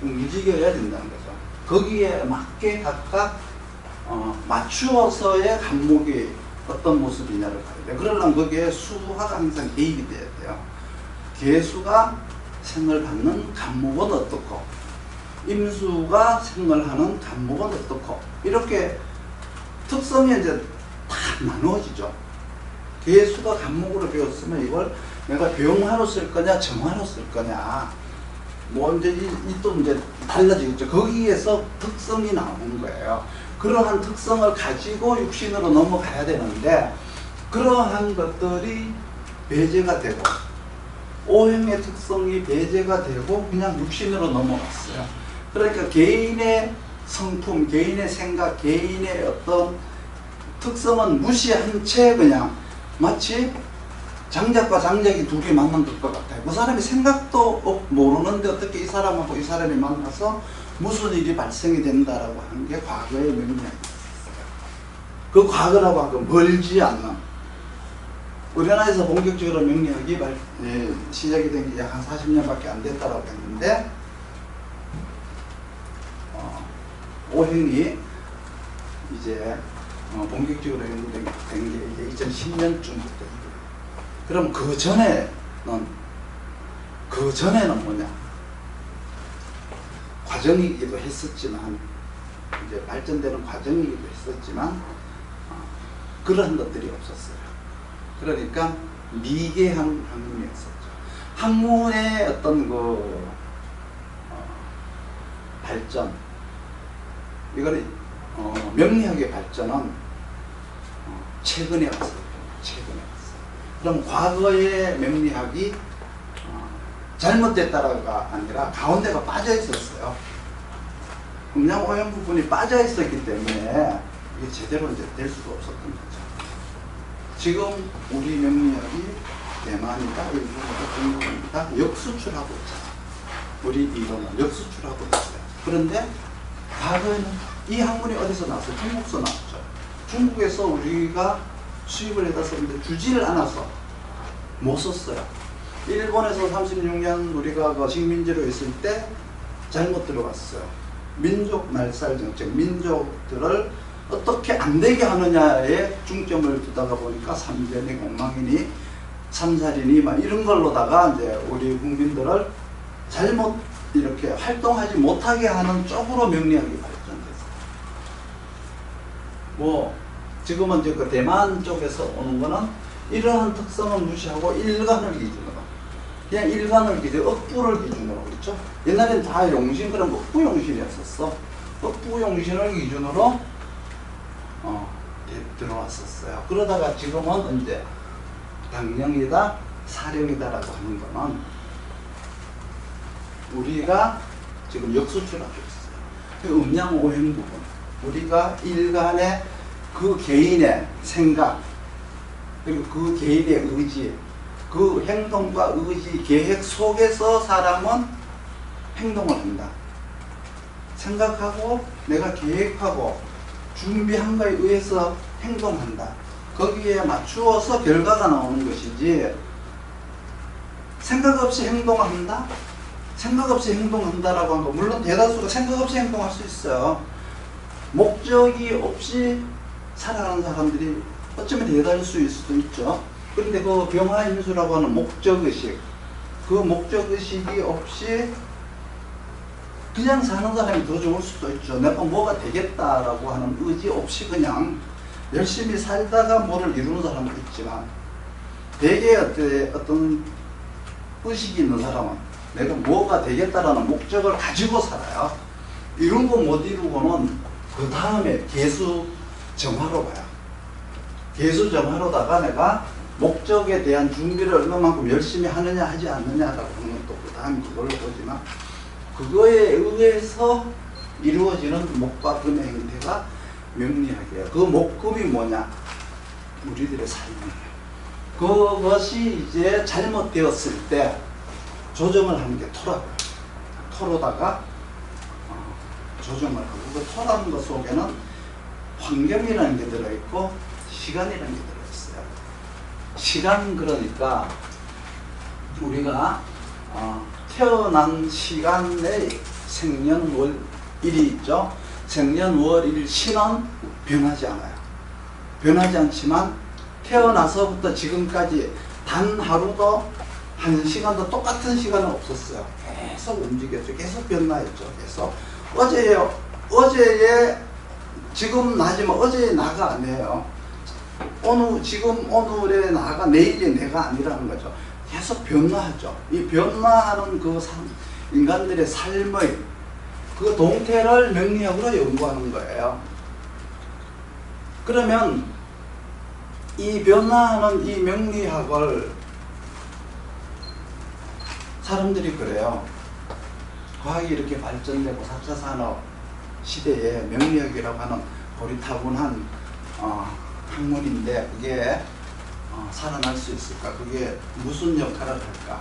움직여야 된다는 거죠. 거기에 맞게 각각 맞추어서의 간목이 어떤 모습이냐를 봐야 돼요. 그러려면 거기에 수가 항상 개입이 돼야 돼요. 개수가 생을 받는 간목은 어떻고, 임수가 생을 하는 간목은 어떻고, 이렇게 특성이 이제 다 나누어지죠. 개수가 간목으로 배웠으면 이걸 내가 병화로 쓸 거냐, 정화로 쓸 거냐, 뭐 이제 또 이제 달라지겠죠. 거기에서 특성이 나오는 거예요. 그러한 특성을 가지고 육신으로 넘어가야 되는데, 그러한 것들이 배제가 되고, 오행의 특성이 배제가 되고 그냥 육신으로 넘어갔어요. 그러니까 개인의 성품, 개인의 생각, 개인의 어떤 특성은 무시한 채 그냥 마치 장작과 장작이 둘이 만난 것과 같아요. 그 사람이 생각도 모르는데 어떻게 이 사람하고 이 사람이 만나서 무슨 일이 발생이 된다라고 하는 게 과거의 명리학이었어요. 그 과거라고 하면 멀지 않는, 우리나라에서 본격적으로 명리학이 시작이 된 게 약 한 40년밖에 안 됐다라고 했는데, 오행이 이제 본격적으로 연구된 게 이제 2010년쯤부터. 그럼 그 전에는 뭐냐? 과정이기도 했었지만, 이제 발전되는 과정이기도 했었지만, 그런 것들이 없었어요. 그러니까 미개한 학문이었었죠. 학문의 어떤 발전, 이거는 명리학의 발전은 최근에 왔어요. 최근에 왔어요. 그럼 과거의 명리학이 잘못됐다가 아니라 가운데가 빠져 있었어요. 그냥 오행 부분이 빠져 있었기 때문에 이게 제대로 이제 될 수가 없었던 거죠. 지금 우리 명리학이 대만이다, 일본이다, 중국이다 역수출하고 있잖아. 우리 이론은 역수출하고 있어요. 그런데 과거에는 이 학문이 어디서 나왔어요? 중국에서 나왔죠. 중국에서 우리가 수입을 해다 썼는데 주지를 않아서 못 썼어요. 일본에서 36년 우리가 그 식민지로 있을 때 잘못 들어갔어요. 민족 말살 정책, 민족들을 어떻게 안 되게 하느냐에 중점을 두다가 보니까 삼변이, 엉망이니, 삼살이니 막 이런 걸로다가 이제 우리 국민들을 잘못 이렇게 활동하지 못하게 하는 쪽으로 명리학이 발전됐어요. 뭐 지금은 이제 그 대만 쪽에서 오는 거는 이러한 특성을 무시하고 일간을 기준으로, 그냥 일간을 기준으로, 억부를 기준으로, 그렇죠? 옛날엔 다 용신, 그런 억부용신이었었어. 억부용신을 기준으로 들어왔었어요. 그러다가 지금은 이제 당령이다, 사령이다라고 하는 거는 우리가 지금 역수출하고 있어요. 음양오행 부분. 우리가 일간의 그 개인의 생각, 그리고 그 개인의 의지, 그 행동과 의지, 계획 속에서 사람은 행동을 한다. 생각하고 내가 계획하고 준비한 거에 의해서 행동한다. 거기에 맞추어서 결과가 나오는 것이지, 생각 없이 행동한다? 생각 없이 행동한다라고 하는 거, 물론 대다수가 생각 없이 행동할 수 있어요. 목적이 없이 살아가는 사람들이 어쩌면 대다수일 수도 있죠. 그런데 그 병화임수라고 하는 목적의식, 그 목적의식이 없이 그냥 사는 사람이 더 좋을 수도 있죠. 내가 뭐가 되겠다라고 하는 의지 없이 그냥 열심히 살다가 뭐를 이루는 사람도 있지만, 대개 어떤 의식이 있는 사람은 내가 뭐가 되겠다라는 목적을 가지고 살아요. 이루고 못 이루고는 그 다음에 개수정화로 가요. 개수정화로다가 내가 목적에 대한 준비를 얼마만큼 열심히 하느냐 하지 않느냐라고 하는 또 그 다음에 그걸로 보지만, 그거에 의해서 이루어지는 목과 금의 행태가 명리학이에요. 그 목금이 뭐냐? 우리들의 삶이에요. 그것이 이제 잘못되었을 때 조정을 하는 게 토라고요. 토로다가 조정을 하고, 그 토라는 것 속에는 환경이라는 게 들어있고 시간이라는 게 들어있어요. 시간, 그러니까 우리가 태어난 시간의 생년월일이 있죠. 생년월일 신은 변하지 않아요. 변하지 않지만 태어나서부터 지금까지 단 하루도 한 시간도 똑같은 시간은 없었어요. 계속 움직였죠. 계속 변화했죠. 계속 어제에 지금 나지만 어제의 나가 아니에요. 지금 오늘의 나가 내일의 내가 아니라는 거죠. 계속 변화하죠. 이 변화하는 그 인간들의 삶의 그 동태를 명리학으로 연구하는 거예요. 그러면 이 변화하는 이 명리학을 사람들이 그래요. 과학이 이렇게 발전되고 4차 산업 시대에 명리학이라고 하는 고리타분한 학문인데 그게 살아날 수 있을까? 그게 무슨 역할을 할까?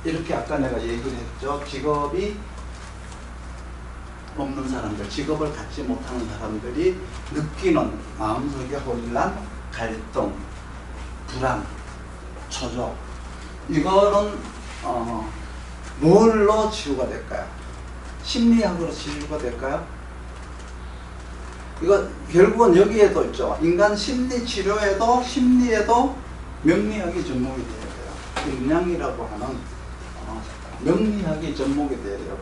이렇게 아까 내가 얘기를 했죠. 직업이 없는 사람들, 직업을 갖지 못하는 사람들이 느끼는 마음속의 혼란, 갈등, 불안, 초조, 이거는 뭘로 치유가 될까요? 심리학으로 치유가 될까요? 이거 결국은 여기에도 있죠. 인간 심리 치료에도 심리에도 명리학이 접목이 돼야 돼요. 음양이라고 하는 명리학이 접목이 돼야 돼요.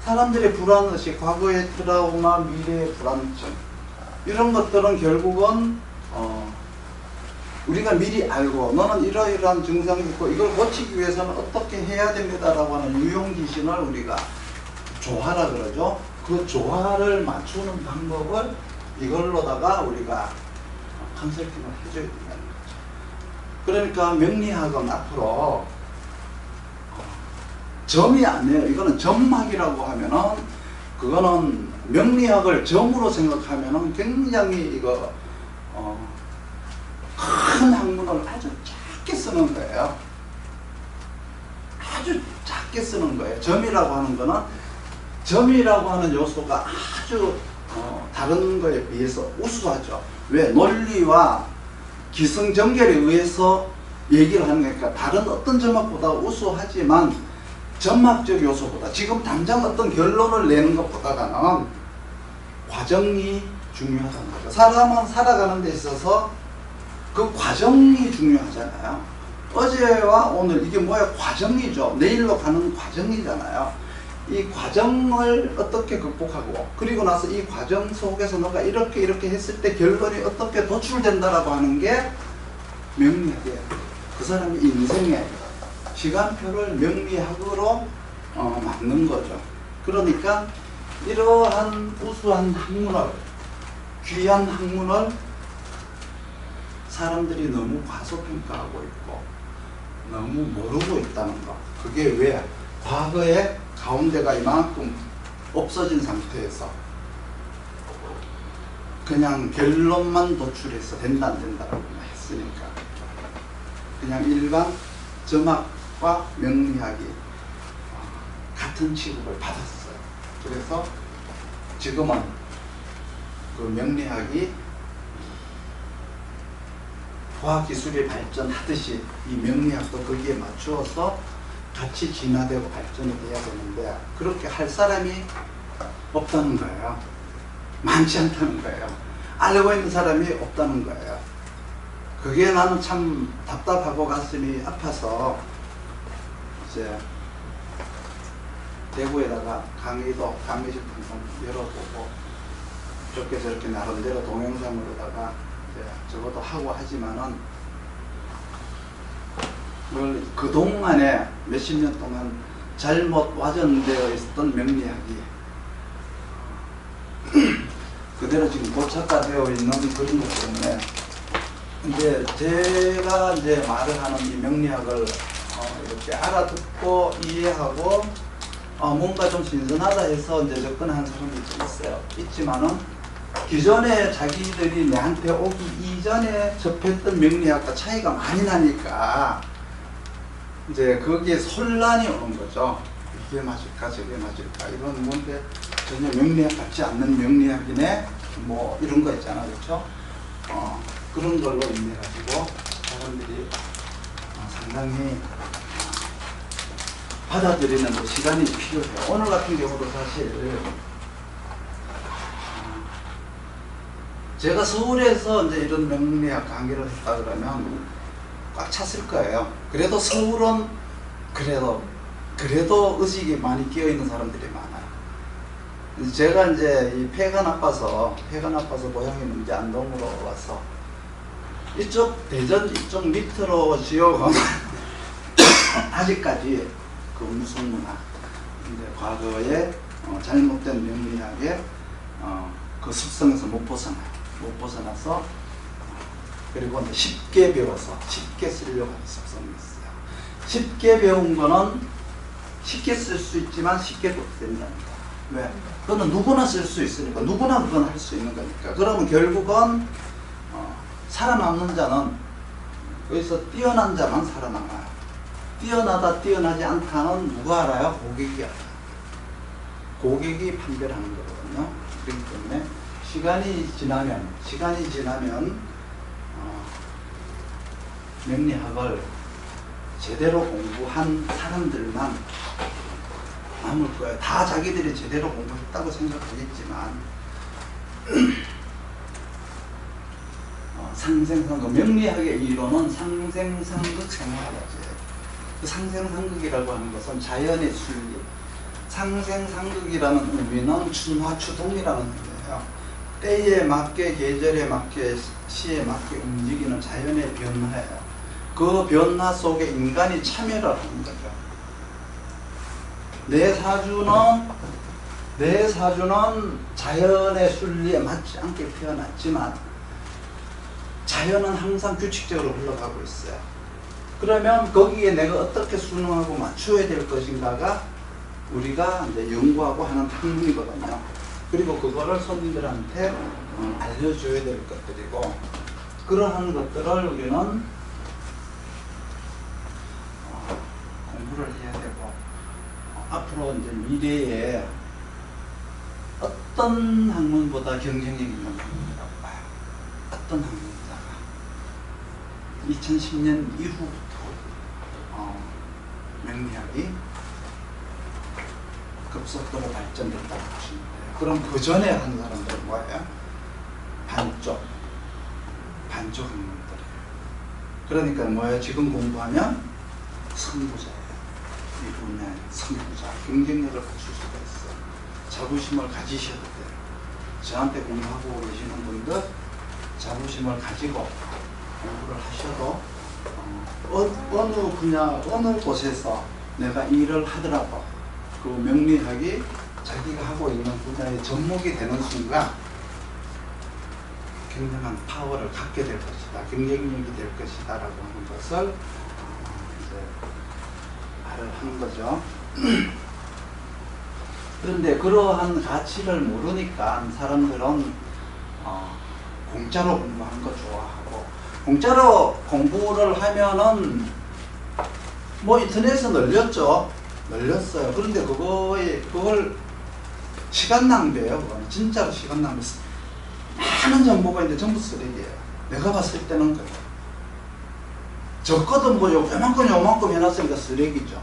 사람들의 불안의식, 과거의 트라우마, 미래의 불안증, 이런 것들은 결국은 우리가 미리 알고 너는 이러이러한 증상이 있고 이걸 고치기 위해서는 어떻게 해야 됩니다라고 하는 유용기신을 우리가 조화라 그러죠. 그 조화를 맞추는 방법을 이걸로다가 우리가 컨설팅을 해줘야 된다는 거죠. 그러니까 명리학은 앞으로 점이 아니에요. 이거는 점학이라고 하면은, 그거는 명리학을 점으로 생각하면은 굉장히 이거 큰 학문을 아주 작게 쓰는 거예요. 아주 작게 쓰는 거예요. 점이라고 하는 거는, 점이라고 하는 요소가 아주 다른 거에 비해서 우수하죠. 왜? 논리와 기승전결에 의해서 얘기를 하는 거니까 다른 어떤 점학보다 우수하지만, 점학적 요소보다 지금 당장 어떤 결론을 내는 것보다는 과정이 중요하다는 거죠. 사람은 살아가는 데 있어서 그 과정이 중요하잖아요. 어제와 오늘 이게 뭐야? 과정이죠. 내일로 가는 과정이잖아요. 이 과정을 어떻게 극복하고, 그리고 나서 이 과정 속에서 너가 이렇게 했을 때 결론이 어떻게 도출된다라고 하는 게 명리학이에요. 그 사람의 인생의 시간표를 명리학으로 맞는 거죠. 그러니까 이러한 우수한 학문을, 귀한 학문을 사람들이 너무 과소평가하고 있고 너무 모르고 있다는 거. 그게 왜? 과거에 가운데가 이만큼 없어진 상태에서 그냥 결론만 도출해서 된다 안 된다라고 했으니까 그냥 일반 점학과 명리학이 같은 취급을 받았어요. 그래서 지금은 그 명리학이 과학기술이 발전하듯이 이 명리학도 거기에 맞추어서 같이 진화되고 발전이 돼야 되는데 그렇게 할 사람이 없다는 거예요. 많지 않다는 거예요. 알고 있는 사람이 없다는 거예요. 그게 나는 참 답답하고 가슴이 아파서 이제 대구에다가 강의실 항상 열어보고 좋게 저렇게 나름대로 동영상으로다가 이제 저것도 하고 하지만은 그동안에 몇십 년 동안 잘못 와전되어 있었던 명리학이 그대로 지금 고착화되어 있는 그런 것 때문에 이제 제가 이제 말을 하는 이 명리학을 이렇게 알아듣고 이해하고 뭔가 좀 신선하다 해서 이제 접근하는 사람들이 좀 있어요. 있지만은 기존에 자기들이 내한테 오기 이전에 접했던 명리학과 차이가 많이 나니까 이제 거기에 혼란이 오는 거죠. 이게 맞을까 저게 맞을까 이건 뭔데 전혀 명리학 같지 않는 명리학이네 뭐 이런 거 있잖아, 그렇죠? 그런 걸로 인해 가지고 사람들이 상당히 받아들이는 데 시간이 필요해요. 오늘 같은 경우도 사실 제가 서울에서 이제 이런 명리학 강의를 했다 그러면 꽉 찼을 거예요. 그래도 서울은 그래도 의식이 많이 끼어 있는 사람들이 많아요. 제가 이제 이 폐가 나빠서 고향이 문제 안동으로 와서 이쪽 대전 이쪽 밑으로 지역은 아직까지 그 무속문화, 이제 과거에 잘못된 명리학의 그 습성에서 못 벗어나서 그리고 이제 쉽게 배워서 쉽게 쓰려고 하는 습성이 있어요. 쉽게 배운 거는 쉽게 쓸 수 있지만 쉽게 못 된답니다. 왜? 그거는 누구나 쓸 수 있으니까 누구나 그건 할 수 있는 거니까. 그러면 결국은 살아남는 자는 여기서 뛰어난 자만 살아남아요. 뛰어나다 뛰어나지 않다는 누가 알아요? 고객이 알아요. 고객이 판별하는 거거든요. 그렇기 때문에 시간이 지나면 명리학을 제대로 공부한 사람들만 남을 거예요. 다 자기들이 제대로 공부했다고 생각하겠지만 상생상극, 명리학의 이론은 상생상극 생활학이에요. 그 상생상극이라고 하는 것은 자연의 순리, 상생상극이라는 의미는 춘화추동이라는 의미예요. 때에 맞게, 계절에 맞게, 시에 맞게 움직이는 자연의 변화예요. 그 변화 속에 인간이 참여를 하는 거죠. 내 사주는 자연의 순리에 맞지 않게 태어났지만 자연은 항상 규칙적으로 흘러가고 있어요. 그러면 거기에 내가 어떻게 순응하고 맞춰야 될 것인가가 우리가 이제 연구하고 하는 학문이거든요. 그리고 그거를 손님들한테 알려줘야 될 것들이고, 그러한 것들을 우리는 공부를 해야 되고, 앞으로 이제 미래에 어떤 학문보다 경쟁력 있는 학문이라고 봐요. 어떤 학문보다가 2010년 이후부터 명리학이 급속도로 발전됐다고 보시면 돼요. 그럼 그 전에 한 사람들은 뭐예요? 반쪽 학문들이에요. 그러니까 뭐예요? 지금 공부하면 선부자예요. 이 분야의 선부자, 경쟁력을 갖출 수가 있어요. 자부심을 가지셔야 돼요. 저한테 공부하고 계시는 분들 자부심을 가지고 공부를 하셔도 어느 분야, 어느 곳에서 내가 일을 하더라도 그 명리학이 자기가 하고 있는 분야의 접목이 되는 순간 굉장한 파워를 갖게 될 것이다. 경쟁력이 될 것이다. 라고 하는 것을 이제 말을 하는 거죠. 그런데 그러한 가치를 모르니까 사람들은 공짜로 공부하는 거 좋아하고, 공짜로 공부를 하면은 뭐 인터넷에서 널렸어요. 그런데 그걸 시간 낭비예요. 그건 진짜로 시간 낭비. 많은 정보가 있는데 전부 쓰레기예요. 내가 봤을 때는 그래요. 적거든 뭐 요만큼 해놨으니까 쓰레기죠.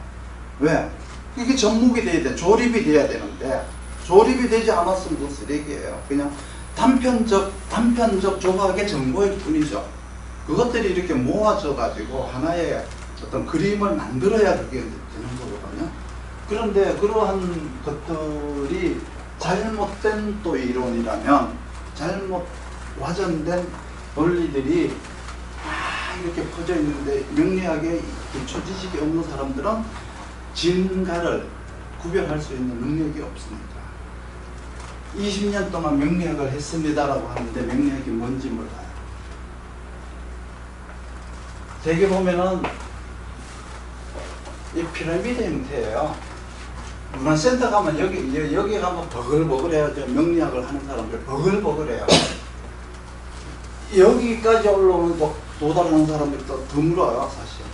왜? 이게 접목이 돼야 돼. 조립이 돼야 되는데 조립이 되지 않았으면 그 쓰레기예요. 그냥 단편적 조각의 정보일 뿐이죠. 그것들이 이렇게 모아져 가지고 하나의 어떤 그림을 만들어야 그게 되는 거거든요. 그런데 그러한 것들이 잘못된 또 이론이라면, 잘못 와전된 논리들이 이렇게 퍼져 있는데 명리학에 기초 지식이 없는 사람들은 진가를 구별할 수 있는 능력이 없습니다. 20년 동안 명리학을 했습니다라고 하는데 명리학이 뭔지 몰라요. 되게 보면은 이 피라미드 형태예요. 문화센터 가면 여기 가면 버글버글해요. 명리학을 하는 사람들 버글버글해요. 여기까지 올라오는 도달하는 사람들이 또 드물어요, 사실.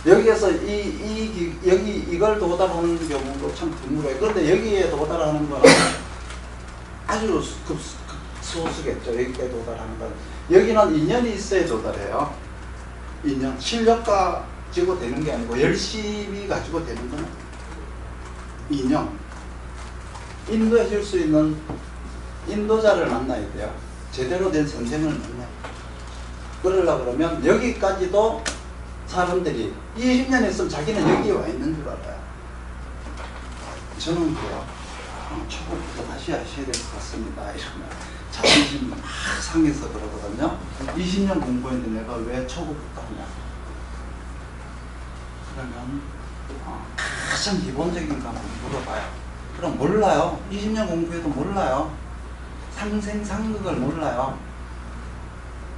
여기에서 이걸 도달하는 경우도 참 드물어요. 그런데 여기에 도달하는 거는 아주 소수겠죠. 여기까지 도달하는 건. 여기는 인연이 있어야 도달해요. 인연. 실력 가지고 되는 게 아니고 열심히 가지고 되는 거는 인연. 인도해 줄 수 있는 인도자를 만나야 돼요. 제대로 된 선생을 만나야 돼요. 그러려고 그러면 여기까지도 사람들이 20년 했으면 자기는 여기에 와 있는 줄 알아요. 저는 그래요. 초보부터 다시 하셔야 될 것 같습니다. 이러면 자존심 막 상해서 그러거든요. 20년 공부했는데 내가 왜 초보부터 하냐. 그러면 가장 기본적인 거 한번 물어봐요. 그럼 몰라요. 20년 공부해도 몰라요. 상생상극을 몰라요.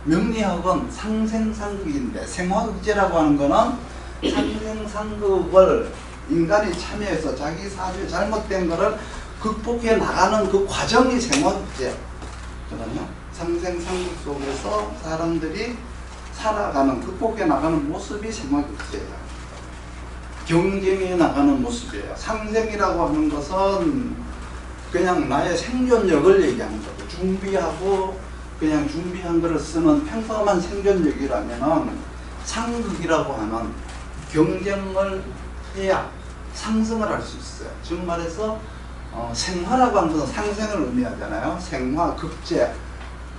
명리학은 상생상극인데, 생화극제라고 하는 거는 상생상극을 인간이 참여해서 자기 사주에 잘못된 거를 극복해 나가는 그 과정이 생화극제거든요. 상생상극 속에서 사람들이 살아가는, 극복해 나가는 모습이 생화극제예요. 경쟁해 나가는 모습이에요. 상생이라고 하는 것은 그냥 나의 생존력을 얘기하는 거고, 준비하고 그냥 준비한 거를 쓰는 평범한 생존력이라면은, 상극이라고 하는 경쟁을 해야 상승을 할 수 있어요. 즉 말해서 생화라고 하는 것은 상생을 의미하잖아요. 생화, 극제.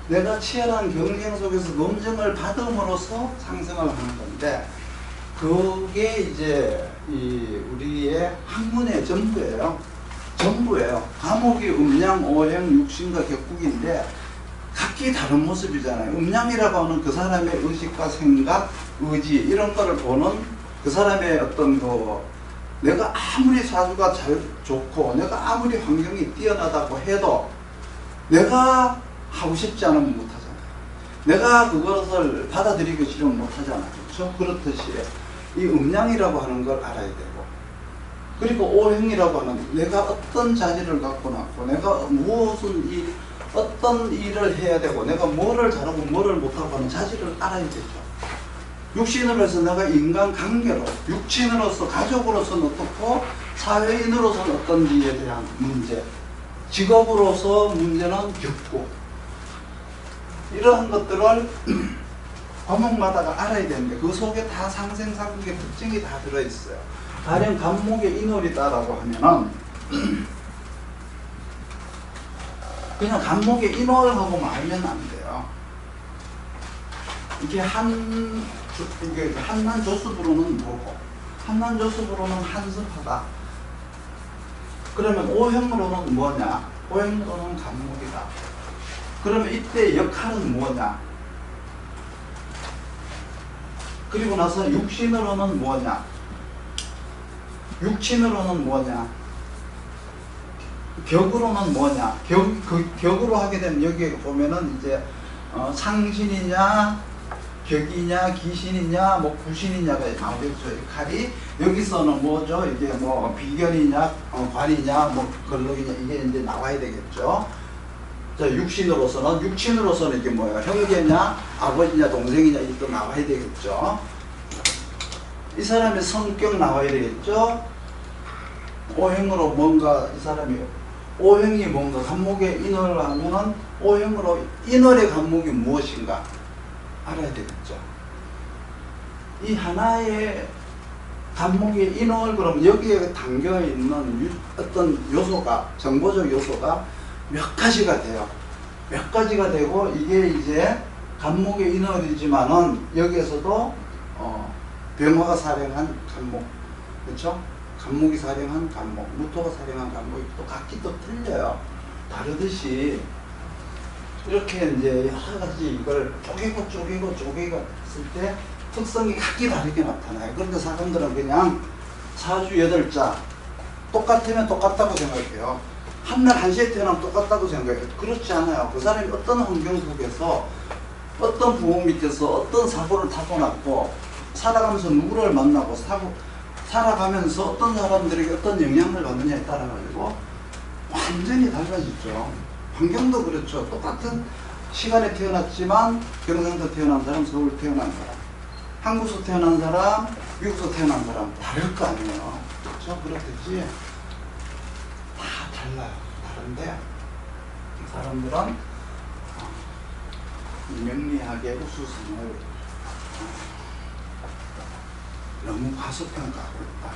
내가 치열한 경쟁 속에서 검증을 받음으로써 상승을 하는 건데, 그게 이제 우리의 학문의 전부예요. 과목이 음양, 오행, 육신과 격국인데 각기 다른 모습이잖아요. 음양이라고 하는 그 사람의 의식과 생각, 의지 이런 거를 보는 그 사람의 어떤 내가 아무리 사주가 잘 좋고 내가 아무리 환경이 뛰어나다고 해도 내가 하고 싶지 않으면 못하잖아요. 내가 그것을 받아들이기 싫으면 못하잖아요. 그렇죠? 그렇듯이 이 음양이라고 하는 걸 알아야 되고, 그리고 오행이라고 하는 내가 어떤 자질을 갖고 났고 내가 어떤 일을 해야 되고 내가 뭐를 잘하고 뭐를 못하고 하는 자질을 알아야 되죠. 육신으로 해서 내가 인간관계로, 육친으로서 가족으로서는 어떻고 사회인으로서는 어떤지에 대한 문제, 직업으로서 문제는 겪고, 이러한 것들을 과목마다가 알아야 되는데 그 속에 다 상생상극의 특징이 다 들어있어요. 가령 간목의 인월이다라고 하면은 그냥 간목의 인월하고 말면 안 돼요. 이게 한난 조수부로는 뭐고, 한난 조수부로는 한습하다. 그러면 오행으로는 뭐냐? 오행으로는 간목이다. 그러면 이때 역할은 뭐냐? 그리고 나서 육신으로는 뭐냐? 육친으로는 뭐냐? 격으로는 뭐냐? 격으로 하게 되면 여기에 보면은 이제 상신이냐, 격이냐, 기신이냐, 뭐 구신이냐가 나오겠죠. 이 칼이 여기서는 뭐죠? 이게 뭐 비견이냐, 관이냐, 뭐 걸럭이냐 이게 이제 나와야 되겠죠. 자, 육신으로서는 이게 뭐야? 형제냐, 아버지냐, 동생이냐 이게 또 나와야 되겠죠. 이 사람의 성격 나와야 되겠죠. 오행으로 뭔가 이 사람이 오행이 뭔가 간목의 인월을 하면은 오행으로 인월의 간목이 무엇인가 알아야 되겠죠. 이 하나의 간목의 인월 그러면 여기에 담겨 있는 어떤 요소가 정보적 요소가 몇 가지가 돼요. 몇 가지가 되고 이게 이제 간목의 인월이지만은 여기에서도 병화가 살행한 간목, 그렇죠? 간목이 살행한 간목, 무토가 살행한 간목이 또 각기 또 틀려요. 다르듯이 이렇게 이제 여러 가지 이걸 쪼개고 했을 때 특성이 각기 다르게 나타나요. 그런데 사람들은 그냥 사주 8자 똑같으면 똑같다고 생각해요. 한날 1시에 태어나면 똑같다고 생각해요. 그렇지 않아요. 그 사람이 어떤 환경 속에서 어떤 부모 밑에서 어떤 사고를 타고났고 살아가면서 누구를 만나고 살아가면서 어떤 사람들에게 어떤 영향을 받느냐에 따라 가지고 완전히 달라지죠. 환경도 그렇죠. 똑같은 시간에 태어났지만 경상도 태어난 사람, 서울 태어난 사람, 한국에서 태어난 사람, 미국에서 태어난 사람 다를 거 아니에요. 그렇죠? 그렇듯이 다 달라요. 다른데 이 사람들은 명리학의 우수성을 너무 과소평가하고 있다.